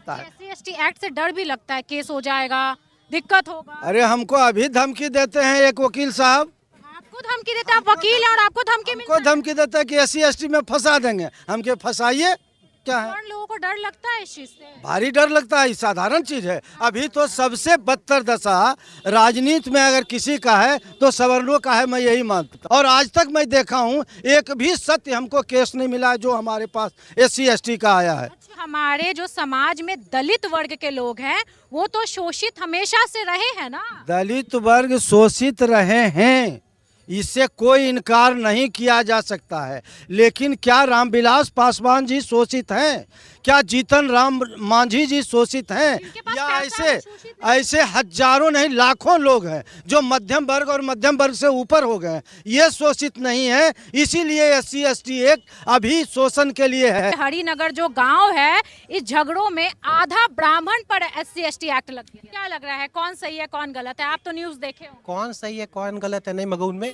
सकता है। SC/ST act से डर भी लगता है, केस हो जाएगा, दिक्कत होगा। अरे हमको अभी धमकी देते हैं एक वकील साहब, आपको धमकी देते हैं, आप वकील हैं और आपको धमकी मिलता हमको धमकी देता है कि SC/ST में फंसा देंगे। हमके फंसाइए क्या है? है? लोगों को डर लगता है इस चीज से। भारी डर लगता है, साधारण चीज है। अभी तो सबसे बदतर दशा राजनीति में अगर किसी का है तो सवर्णों का है, मैं यही मानता हूँ। और आज तक मैं देखा हूँ एक भी सत्य हमको केस नहीं मिला है जो हमारे पास SC/ST का आया है। अच्छा, हमारे जो समाज में दलित वर्ग के लोग हैं वो तो शोषित हमेशा से रहे हैं ना। दलित वर्ग शोषित रहे हैं, इससे कोई इनकार नहीं किया जा सकता है। लेकिन क्या रामविलास पासवान जी शोषित हैं? क्या जीतन राम मांझी जी शोषित हैं? या ऐसे हजारों नहीं लाखों लोग हैं जो मध्यम वर्ग और मध्यम वर्ग से ऊपर हो गए हैं, ये शोषित नहीं है। इसीलिए SC/ST एक्ट अभी शोषण के लिए है। हरिनगर जो गांव है, इस झगड़ों में आधा ब्राह्मण पर SC/ST एक्ट लग गया। क्या लग रहा है, कौन सही है कौन गलत है? आप तो न्यूज देखे हो। कौन सही है कौन गलत है नहीं, मगर उनमें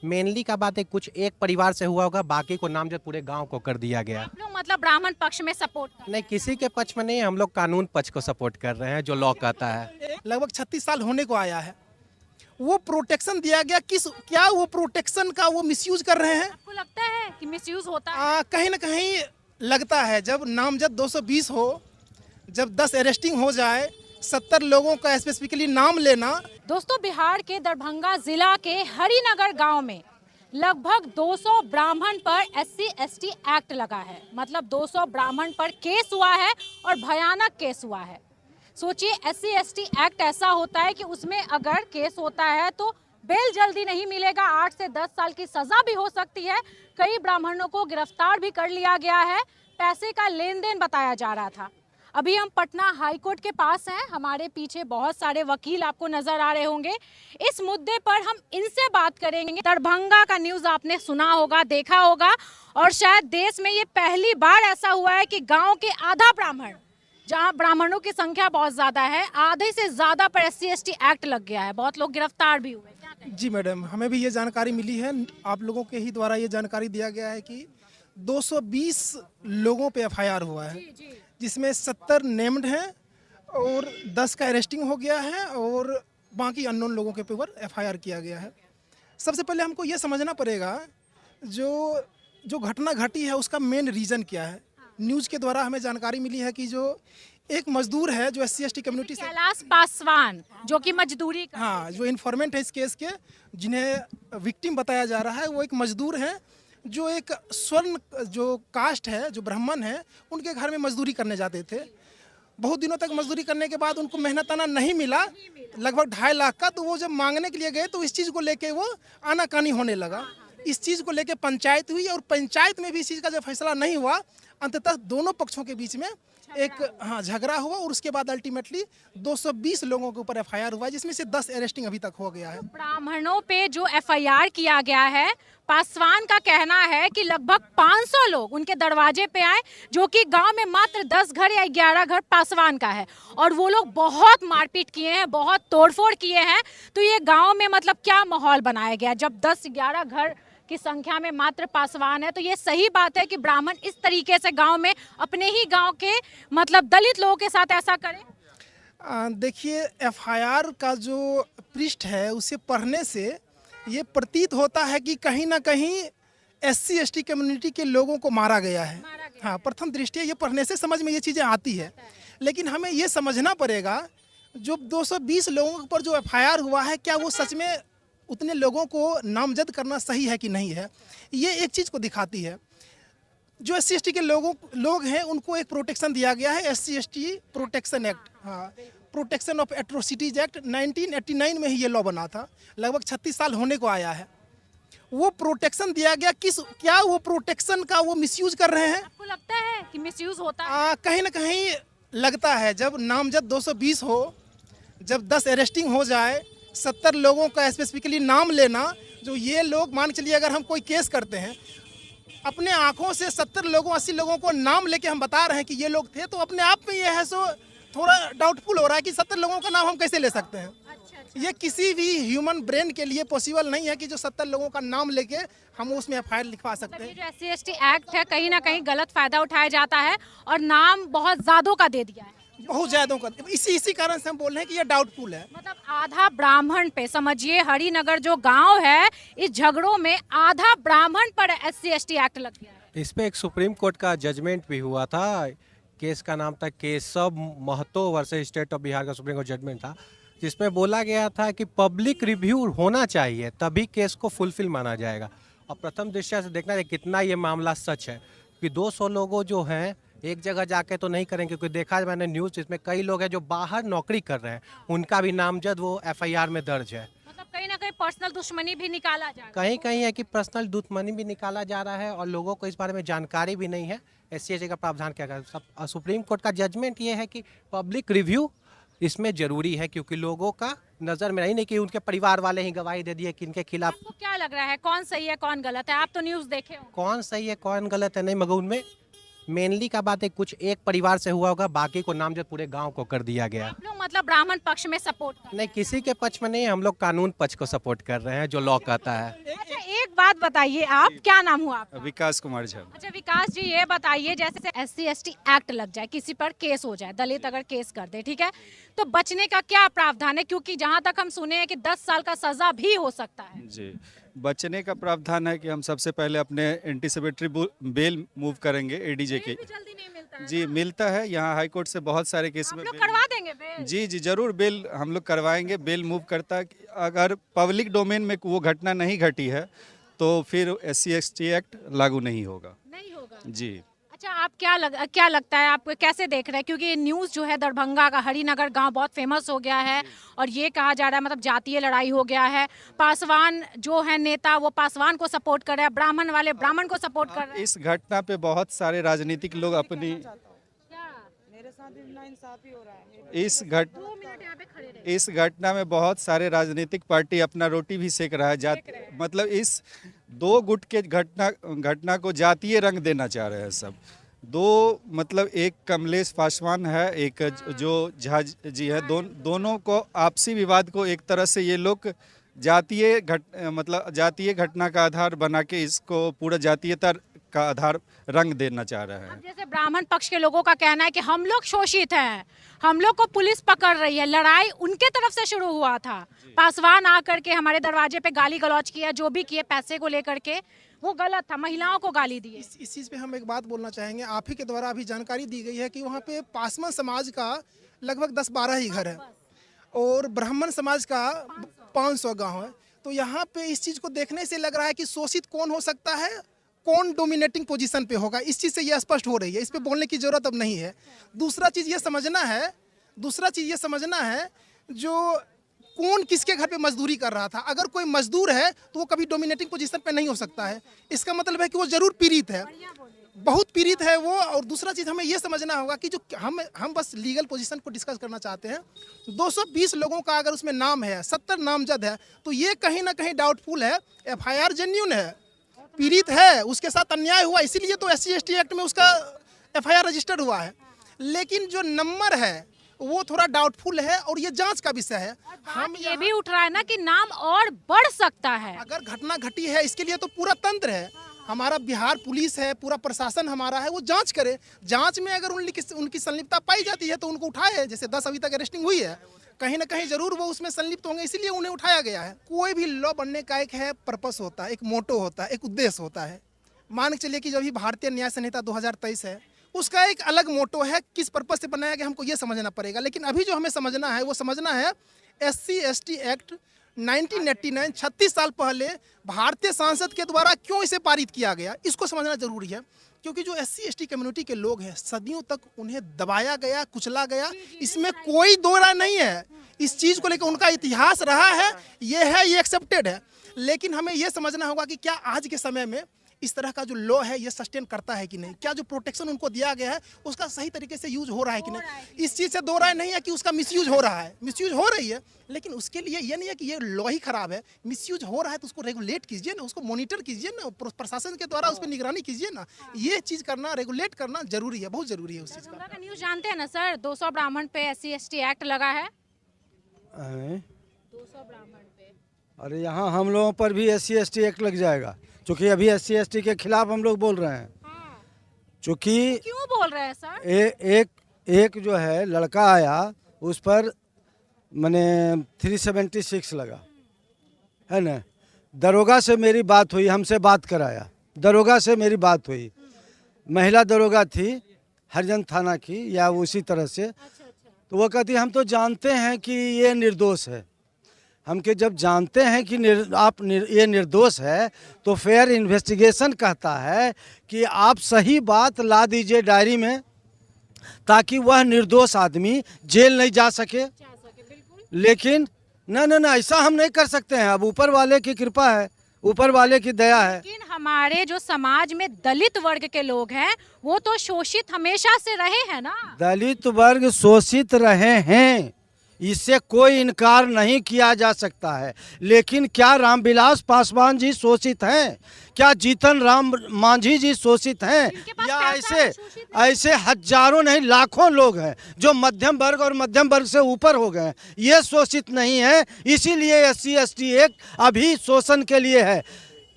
मेनली का बात है कुछ एक परिवार से हुआ होगा, बाकी को नामजद पूरे गांव को कर दिया गया। आप लोग मतलब ब्राह्मण पक्ष में सपोर्ट कर? नहीं, किसी के पक्ष में नहीं, हम लोग कानून पक्ष को सपोर्ट कर रहे हैं जो लॉ कहता है। लगभग 36 साल होने को आया है, वो प्रोटेक्शन दिया गया, क्या वो प्रोटेक्शन का वो मिसयूज कर रहे हैं? आपको लगता है कि मिसयूज होता है? कहीं ना कहीं लगता है। जब नामजद 220 हो, जब 10 अरेस्टिंग हो जाए, 70 लोगों का स्पेसिफिकली नाम लेना। दोस्तों, बिहार के दरभंगा जिला के हरिनगर गांव में लगभग 200 ब्राह्मण पर SC/ST एक्ट लगा है। मतलब 200 ब्राह्मण पर केस हुआ है और भयानक केस हुआ है। सोचिए, SC/ST एक्ट ऐसा होता है कि उसमें अगर केस होता है तो बेल जल्दी नहीं मिलेगा, 8 से 10 साल की सजा भी हो सकती है। कई ब्राह्मणों को गिरफ्तार भी कर लिया गया है। पैसे का लेन देन बताया जा रहा था। अभी हम पटना हाईकोर्ट के पास हैं, हमारे पीछे बहुत सारे वकील आपको नजर आ रहे होंगे। इस मुद्दे पर हम इनसे बात करेंगे। दरभंगा का न्यूज़ आपने सुना होगा, देखा होगा, और शायद देश में ये पहली बार ऐसा हुआ है कि गांव के आधा ब्राह्मण, जहां ब्राह्मणों की संख्या बहुत ज्यादा है, आधे से ज्यादा पर SC/ST एक्ट लग गया है। बहुत लोग गिरफ्तार भी हुए। जी मैडम, हमें भी ये जानकारी मिली है, आप लोगों के ही द्वारा ये जानकारी दिया गया है कि 220 लोगों पे FIR हुआ है, जिसमें 70 नेम्ड हैं और 10 का अरेस्टिंग हो गया है और बाकी अननोन लोगों के ऊपर FIR किया गया है। सबसे पहले हमको ये समझना पड़ेगा जो घटना घटी है उसका मेन रीज़न क्या है। न्यूज़ के द्वारा हमें जानकारी मिली है कि जो एक मजदूर है जो SC/ST कम्युनिटी से, कैलाश पासवान, जो कि मजदूरी करते हैं। हाँ, जो इन्फॉर्मेंट है इस केस के, जिन्हें विक्टिम बताया जा रहा है, वो एक मजदूर हैं जो एक स्वर्ण जो कास्ट है, जो ब्राह्मण है, उनके घर में मजदूरी करने जाते थे। बहुत दिनों तक मजदूरी करने के बाद उनको मेहनताना नहीं मिला, लगभग 2.5 लाख का। तो वो जब मांगने के लिए गए तो इस चीज़ को लेके वो आनाकानी होने लगा। इस चीज़ को लेके पंचायत हुई और पंचायत में भी इस चीज़ का जब फैसला नहीं हुआ, अंततः दोनों पक्षों के बीच में एक झगड़ा हुआ और उसके बाद अल्टीमेटली 220 लोगों के ऊपर FIR हुआ, जिसमें से 10 अरेस्टिंग अभी तक हो गया है। ब्राह्मणों पे जो FIR किया गया है, पासवान का कहना है कि लगभग 500 लोग उनके दरवाजे पे आए, जो कि गांव में मात्र 10 घर या 11 घर पासवान का है, और वो लोग बहुत मारपीट किए हैं, बहुत तोड़फोड़ किए हैं। तो ये गांव में मतलब क्या माहौल बनाया गया जब 10-11 घर की संख्या में मात्र पासवान है? तो ये सही बात है कि ब्राह्मण इस तरीके से गांव में अपने ही गांव के मतलब दलित लोगों के साथ ऐसा करें? देखिए, FIR का जो पृष्ठ है उसे पढ़ने से ये प्रतीत होता है कि कहीं ना कहीं SC/ST कम्युनिटी के लोगों को मारा गया है। हाँ, प्रथम दृष्टया ये पढ़ने से समझ में ये चीज़ें आती है। लेकिन हमें ये समझना पड़ेगा, जो 220 लोगों के ऊपर जो FIR हुआ है, क्या वो सच में उतने लोगों को नामजद करना सही है कि नहीं है? ये एक चीज़ को दिखाती है। जो SC/ST के लोग हैं उनको एक प्रोटेक्शन दिया गया है, SC/ST प्रोटेक्शन एक्ट। हाँ, प्रोटेक्शन ऑफ एट्रोसिटीज एक्ट 1989 में ही ये लॉ बना था। लगभग 36 साल होने को आया है। वो प्रोटेक्शन दिया गया, क्या वो प्रोटेक्शन का वो मिसयूज कर रहे हैं? आपको लगता है कि मिसयूज होता है? कहीं ना कहीं लगता है। जब नामजद 220 हो, जब 10 अरेस्टिंग हो जाए, 70 लोगों का स्पेसिफिकली नाम लेना, जो ये लोग मान चलिए अगर हम कोई केस करते हैं, अपने आंखों से 70 लोगों 80 लोगों को नाम लेके हम बता रहे हैं कि ये लोग थे, तो अपने आप में ये है सो थोड़ा डाउटफुल हो रहा है कि 70 लोगों का नाम हम कैसे ले सकते हैं। ये किसी भी ह्यूमन ब्रेन के लिए पॉसिबल नहीं है कि जो 70 लोगों का नाम लेके हम उसमें FIR लिखवा सकते हैं। जो SC/ST एक्ट है, कहीं ना कहीं गलत फायदा उठाया जाता है और नाम बहुत ज्यादा का दे दिया है। बहुत ज्यादा का इसी कारण से हम बोल रहे हैं कि ये डाउटफुल है। मतलब आधा ब्राह्मण पे, समझिए हरिनगर जो गांव है, इस झगड़ों में आधा ब्राह्मण पर SC/ST एक्ट लग गया है। इस पे एक सुप्रीम कोर्ट का जजमेंट भी हुआ था। केस का नाम था Keshav Mahato versus state of Bihar का सुप्रीम कोर्ट जजमेंट था, जिसमें बोला गया था कि पब्लिक रिव्यू होना चाहिए तभी केस को फुलफिल माना जाएगा। और प्रथम दृष्टया से देखना है कितना ये मामला सच है कि 200 लोगों जो हैं एक जगह जाके तो नहीं करेंगे, क्योंकि देखा मैंने न्यूज़ जिसमें कई लोग हैं जो बाहर नौकरी कर रहे हैं, उनका भी नामजद वो FIR में दर्ज है। मतलब कहीं ना कहीं पर्सनल दुश्मनी भी निकाला जा रहा है। कहीं कहीं है कि पर्सनल दुश्मनी भी निकाला जा रहा है और लोगों को इस बारे में जानकारी भी नहीं है। SC/ST का प्रावधान क्या है। सुप्रीम कोर्ट का जजमेंट ये है कि पब्लिक रिव्यू इसमें जरूरी है, क्योंकि लोगों का नजर में नहीं कि उनके परिवार वाले ही गवाही दे दिए कि इनके खिलाफ। आपको क्या लग रहा है कौन सही है कौन गलत है? आप तो न्यूज़ देखे हो। कौन सही है कौन गलत है नहीं, मगर उनमें मेनली का बात है कुछ एक परिवार से हुआ होगा, बाकी को नामजद पूरे गांव को कर दिया गया। आप लोग मतलब ब्राह्मण पक्ष में सपोर्ट कर नहीं, किसी के पक्ष में नहीं, हम लोग कानून पक्ष को सपोर्ट कर रहे हैं जो लॉ कहता है। अच्छा, एक बात बताइए, आप क्या नाम हुआ आपका? विकास कुमार झा। अच्छा विकास जी, ये बताइए जैसे SC/ST एक्ट लग जाए, किसी पर केस हो जाए, दलित अगर केस कर दे, ठीक है, तो बचने का क्या प्रावधान है? क्योंकि जहां तक हम सुने हैं कि 10 साल का सजा भी हो सकता है। जी, बचने का प्रावधान है कि हम सबसे पहले अपने एंटीसिपेटरी बेल मूव करेंगे ADJ के। भी जल्दी नहीं मिलता है जी ना? मिलता है, यहाँ हाई कोर्ट से बहुत सारे केस आप में लोग बेल- करवा देंगे बेल? जी जी जरूर बेल हम लोग करवाएंगे। बेल मूव करता है कि अगर पब्लिक डोमेन में वो घटना नहीं घटी है तो फिर SC/ST एक्ट लागू नहीं होगा। नहीं होगा। जी अच्छा, आप क्या लगता है, आप कैसे देख रहे हैं? क्योंकि ये न्यूज़ जो है दरभंगा का हरिनगर गांव बहुत फेमस हो गया है और ये कहा जा रहा है मतलब जातीय लड़ाई हो गया है। पासवान जो है नेता, वो पासवान को सपोर्ट कर रहे हैं, ब्राह्मण वाले ब्राह्मण को सपोर्ट कर रहे हैं। इस घटना पे बहुत सारे राजनीतिक लोग अपनी इस घट 2 मिनट यहाँ पे खड़े रहिए। इस घटना में बहुत सारे राजनीतिक पार्टी अपना रोटी भी सेक रहा है। मतलब इस दो गुट के घटना को जातीय रंग देना चाह रहे हैं सब। दो मतलब एक कमलेश पासवान है, एक जो झा जी है, दोनों को आपसी विवाद को एक तरह से ये लोग जातीय घटना का आधार बना के इसको पूरा जातीयता का आधार रंग देना चाह रहे हैं। अब जैसे ब्राह्मण पक्ष के लोगों का कहना है कि हम लोग शोषित हैं, हम लोग को पुलिस पकड़ रही है, लड़ाई उनके तरफ से शुरू हुआ था। पासवान आकर के हमारे दरवाजे पे गाली गलौज किया, जो भी किए पैसे को लेकर के, वो गलत था, महिलाओं को गाली दी। इस चीज़ पे हम एक बात बोलना चाहेंगे। आप ही के द्वारा अभी जानकारी दी गई है कि वहाँ पे पासवान समाज का लगभग 10-12 ही घर है और ब्राह्मण समाज का 500 गाँव है। तो यहाँ पे इस चीज़ को देखने से लग रहा है कि शोषित कौन हो सकता है, कौन डोमिनेटिंग पोजीशन पे होगा, इस चीज़ से ये स्पष्ट हो रही है। इस पे बोलने की ज़रूरत अब नहीं है। दूसरा चीज़ ये समझना है जो कौन किसके घर पे मजदूरी कर रहा था। अगर कोई मजदूर है तो वो कभी डोमिनेटिंग पोजीशन पे नहीं हो सकता है। इसका मतलब है कि वो जरूर पीड़ित है, बहुत पीड़ित है वो। और दूसरा चीज़ हमें ये समझना होगा कि जो हम बस लीगल पोजीशन को डिस्कस करना चाहते हैं। 220 लोगों का अगर उसमें नाम है, 70 नामजद है, तो ये कहीं ना कहीं डाउटफुल है। FIR जेन्युइन है, पीड़ित है, उसके साथ अन्याय हुआ, इसीलिए तो SC/ST एक्ट में उसका FIR रजिस्टर्ड हुआ है। लेकिन जो नंबर है वो थोड़ा डाउटफुल है और ये जांच का विषय है। हम ये भी उठ रहा है ना कि नाम और बढ़ सकता है। अगर घटना घटी है इसके लिए तो पूरा तंत्र है, हमारा बिहार पुलिस है, पूरा प्रशासन हमारा है, वो जांच करे। जांच में अगर उनकी संलिप्तता पाई जाती है तो उनको उठाए। जैसे 10 अभी तक अरेस्टिंग हुई है, कहीं ना कहीं जरूर वो उसमें संलिप्त होंगे, इसीलिए उन्हें उठाया गया है। कोई भी लॉ बनने का एक है पर्पस होता है, एक मोटो होता है, एक उद्देश्य होता है। मान के चलिए कि जब भी भारतीय न्याय संहिता 2023 है, उसका एक अलग मोटो है, किस पर्पस से बनाया गया हमको ये समझना पड़ेगा। लेकिन अभी जो हमें समझना है वो समझना है SC/ST एक्ट 1989 36 साल पहले भारतीय संसद के द्वारा क्यों इसे पारित किया गया, इसको समझना जरूरी है। क्योंकि जो SC/ST कम्युनिटी के लोग हैं, सदियों तक उन्हें दबाया गया, कुचला गया, इसमें कोई दो राय नहीं है। इस चीज़ को लेकर उनका इतिहास रहा है, ये एक्सेप्टेड है। लेकिन हमें ये समझना होगा कि क्या आज के समय में इस तरह का जो लॉ है ये सस्टेन करता है कि नहीं, क्या जो प्रोटेक्शन उनको दिया गया है उसका सही तरीके से यूज हो रहा है कि नहीं। इस चीज़ से दो राय नहीं है कि उसका मिसयूज हो रहा है, मिसयूज हो रही है। लेकिन उसके लिए ये नहीं है कि ये लॉ ही खराब है। मिसयूज हो रहा है तो उसको रेगुलेट कीजिए ना, उसको मॉनिटर कीजिए ना, प्रशासन के द्वारा उस पर निगरानी कीजिए ना। ये चीज़ करना, रेगुलेट करना जरूरी है, बहुत जरूरी है उस चीज़ का। न्यूज़ जानते हैं ना सर, 200 ब्राह्मण पे SC/ST एक्ट लगा है। 200 ब्राह्मण पे, अरे यहाँ हम लोगों पर भी SC/ST एक्ट लग जाएगा, क्योंकि अभी SC/ST के खिलाफ हम लोग बोल रहे हैं। चूँकि क्यों बोल रहे हैं सर? एक जो है लड़का आया, उस पर मैंने 376 लगा, है ना। दरोगा से मेरी बात हुई, हमसे बात कराया, दरोगा से मेरी बात हुई, महिला दरोगा थी हरिजन थाना की या उसी तरह से। तो वो कहती हम तो जानते हैं कि ये निर्दोष है। हम के जब जानते हैं कि ये निर्दोष है तो फेयर इन्वेस्टिगेशन कहता है कि आप सही बात ला दीजिए डायरी में, ताकि वह निर्दोष आदमी जेल नहीं जा सके। लेकिन ना ऐसा हम नहीं कर सकते हैं। अब ऊपर वाले की कृपा है, ऊपर वाले की दया है। लेकिन हमारे जो समाज में दलित वर्ग के लोग हैं वो तो शोषित हमेशा से रहे हैं ना। दलित वर्ग शोषित रहे हैं, इससे कोई इनकार नहीं किया जा सकता है। लेकिन क्या रामविलास पासवान जी शोषित हैं? क्या जीतन राम मांझी जी शोषित हैं? या ऐसे हजारों नहीं लाखों लोग हैं जो मध्यम वर्ग और मध्यम वर्ग से ऊपर हो गए हैं, ये शोषित नहीं है। इसीलिए SC/ST एक्ट अभी शोषण के लिए है।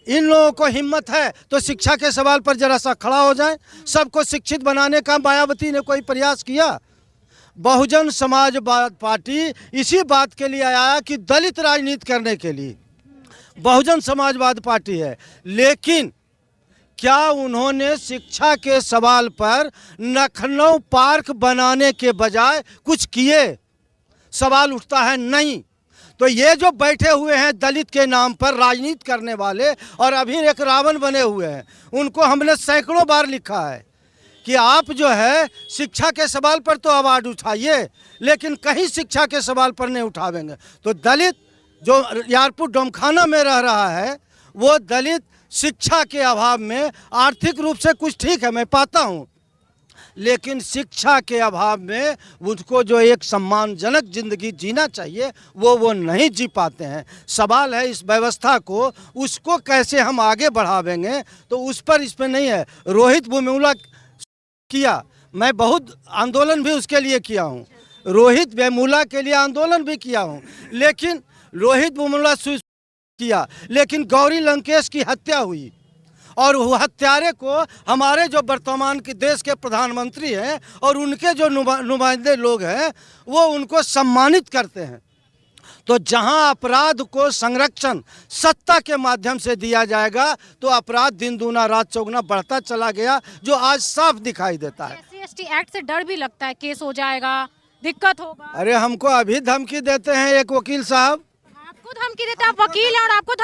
इन लोगों को हिम्मत है तो शिक्षा के सवाल पर जरा सा खड़ा हो जाए। सबको शिक्षित बनाने का मायावती ने कोई प्रयास किया? बहुजन समाजवाद पार्टी इसी बात के लिए आया कि दलित राजनीति करने के लिए बहुजन समाजवाद पार्टी है। लेकिन क्या उन्होंने शिक्षा के सवाल पर लखनऊ पार्क बनाने के बजाय कुछ किए? सवाल उठता है नहीं। तो ये जो बैठे हुए हैं दलित के नाम पर राजनीति करने वाले और अभी एक रावण बने हुए हैं, उनको हमने सैकड़ों बार लिखा है कि आप जो है शिक्षा के सवाल पर तो आवाज़ उठाइए, लेकिन कहीं शिक्षा के सवाल पर नहीं उठावेंगे तो दलित जो यारपुर डोमखाना में रह रहा है, वो दलित शिक्षा के अभाव में आर्थिक रूप से कुछ ठीक है, मैं पाता हूँ, लेकिन शिक्षा के अभाव में उसको जो एक सम्मानजनक जिंदगी जीना चाहिए वो नहीं जी पाते हैं। सवाल है इस व्यवस्था को, उसको कैसे हम आगे बढ़ावेंगे, तो उस पर नहीं है। रोहित वेमुला किया, मैं बहुत आंदोलन भी उसके लिए किया हूँ, रोहित वेमुला के लिए आंदोलन भी किया हूँ, लेकिन रोहित वेमुला किया, लेकिन गौरी लंकेश की हत्या हुई और वो हत्यारे को हमारे जो वर्तमान के देश के प्रधानमंत्री हैं और उनके जो नुमाइंदे लोग हैं वो उनको सम्मानित करते हैं। तो जहां अपराध को संरक्षण सत्ता के माध्यम से दिया जाएगा तो अपराध दिन दूना रात चौगुना बढ़ता चला गया, जो आज साफ दिखाई देता है। SC/ST एक्ट से डर भी लगता है, केस हो जाएगा, दिक्कत होगा। अरे हमको अभी धमकी देते हैं एक वकील साहब, आपको धमकी देते हैं, आप वकील हैं और आपको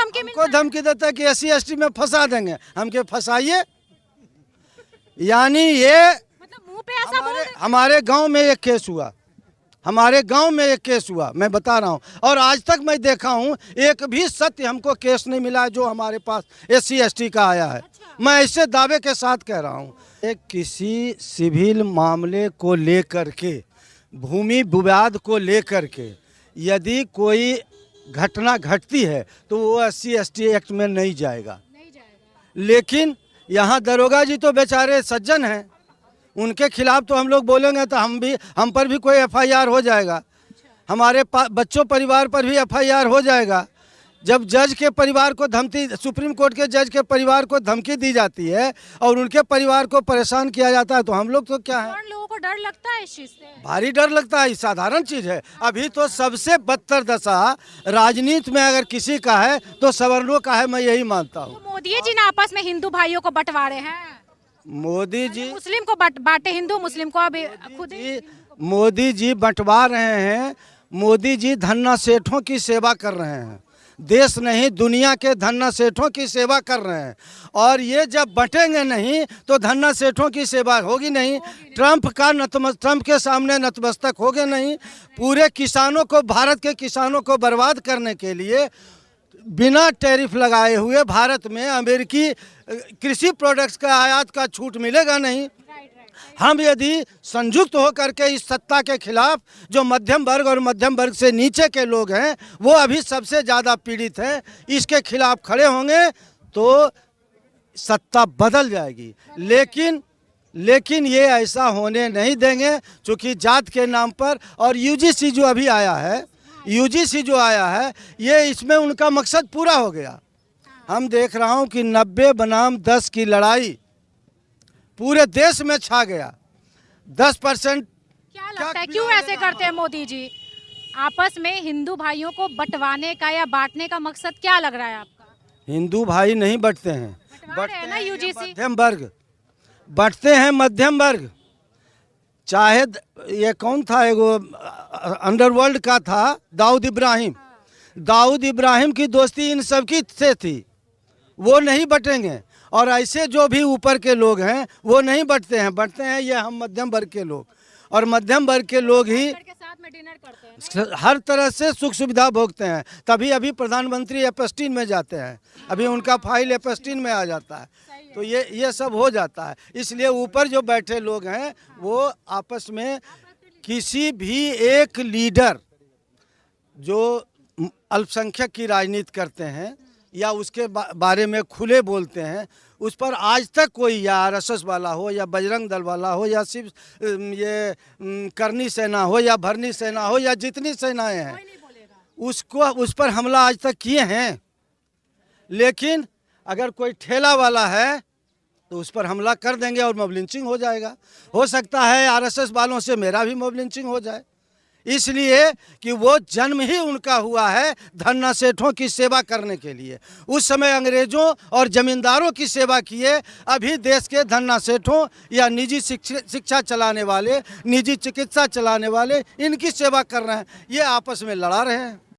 धमकी देता है कि SC/ST में फंसा देंगे। हमके फंसाइए, यानी ये मतलब मुंह पे ऐसा बोल हमारे गांव में एक केस हुआ, हमारे गांव में एक केस हुआ, मैं बता रहा हूं, और आज तक मैं देखा हूं एक भी सत्य हमको केस नहीं मिला जो हमारे पास SC/ST का आया है। मैं ऐसे दावे के साथ कह रहा हूं। एक किसी सिविल मामले को लेकर के, भूमि विवाद को लेकर के यदि कोई घटना घटती है तो वो SC/ST एक्ट में नहीं जाएगा। लेकिन यहाँ दरोगा जी तो बेचारे सज्जन हैं, उनके खिलाफ तो हम लोग बोलेंगे तो हम पर भी कोई FIR हो जाएगा, हमारे बच्चों परिवार पर भी FIR हो जाएगा। जब जज के परिवार को धमकी, सुप्रीम कोर्ट के जज के परिवार को धमकी दी जाती है और उनके परिवार को परेशान किया जाता है तो हम लोग तो क्या है, लोगों को डर लगता है इस चीज से, भारी डर लगता है। साधारण चीज है। अभी तो सबसे बदतर दशा राजनीति में अगर किसी का है तो सवर्णों का है, मैं यही मानता हूँ। तो मोदी जी ने आपस में हिंदू भाइयों को बंटवारे हैं, मोदी जी मुस्लिम को बांटे, हिंदू मुस्लिम को अभी खुद ही मोदी जी बंटवा रहे हैं। मोदी जी धन्ना सेठों की सेवा कर रहे हैं, देश नहीं दुनिया के धन्ना सेठों की सेवा कर रहे हैं। और ये जब बंटेंगे नहीं तो धन्ना सेठों की सेवा होगी नहीं, ट्रंप के सामने नतमस्तक होगे नहीं। पूरे किसानों को, भारत के किसानों को बर्बाद करने के लिए बिना टैरिफ लगाए हुए भारत में अमेरिकी कृषि प्रोडक्ट्स का आयात का छूट मिलेगा नहीं। हम यदि संयुक्त होकर के इस सत्ता के खिलाफ, जो मध्यम वर्ग और मध्यम वर्ग से नीचे के लोग हैं वो अभी सबसे ज़्यादा पीड़ित हैं, इसके खिलाफ खड़े होंगे तो सत्ता बदल जाएगी। लेकिन ये ऐसा होने नहीं देंगे, क्योंकि जात के नाम पर। और UGC जो अभी आया है, UGC जो आया है, ये इसमें उनका मकसद पूरा हो गया। हम देख रहा हूँ कि 90 बनाम 10 की लड़ाई पूरे देश में छा गया। 10% क्या लगता है क्यों ऐसे करते हैं मोदी जी? आपस में हिंदू भाइयों को बंटवाने का या बांटने का मकसद क्या लग रहा है आपका? हिंदू भाई नहीं बंटते हैं, बंटवा रहे हैं ना यूजीसी। मध्यम वर्ग बंटते हैं, मध्यम वर्ग। चाहे ये कौन था, एगो अंडरवर्ल्ड का था दाऊद इब्राहिम। दाऊद इब्राहिम की दोस्ती इन सब की से थी, वो नहीं बटेंगे। और ऐसे जो भी ऊपर के लोग हैं वो नहीं बटते हैं, बटते हैं ये हम मध्यम वर्ग के लोग। और मध्यम वर्ग के लोग ही के साथ में डिनर करते हैं। हर तरह से सुख सुविधा भोगते हैं। तभी अभी प्रधानमंत्री एपस्टीन में जाते हैं, अभी उनका फाइल एपस्टीन में आ जाता है। तो ये सब हो जाता है। इसलिए ऊपर जो बैठे लोग हैं वो आपस में किसी भी एक लीडर जो अल्पसंख्यक की राजनीति करते हैं या उसके बारे में खुले बोलते हैं, उस पर आज तक कोई या आरएसएस वाला हो या बजरंग दल वाला हो या सिर्फ ये करनी सेना हो या भरनी सेना हो या जितनी सेनाएं हैं, उसको उस पर हमला आज तक किए हैं। लेकिन अगर कोई ठेला वाला है तो उस पर हमला कर देंगे और मॉब लिंचिंग हो जाएगा। हो सकता है आरएसएस वालों से मेरा भी मॉब लिंचिंग हो जाए, इसलिए कि वो जन्म ही उनका हुआ है धन्ना सेठों की सेवा करने के लिए। उस समय अंग्रेजों और जमींदारों की सेवा किए, अभी देश के धन्ना सेठों या निजी शिक्षा चलाने वाले, निजी चिकित्सा चलाने वाले, इनकी सेवा कर रहे हैं। ये आपस में लड़ा रहे हैं।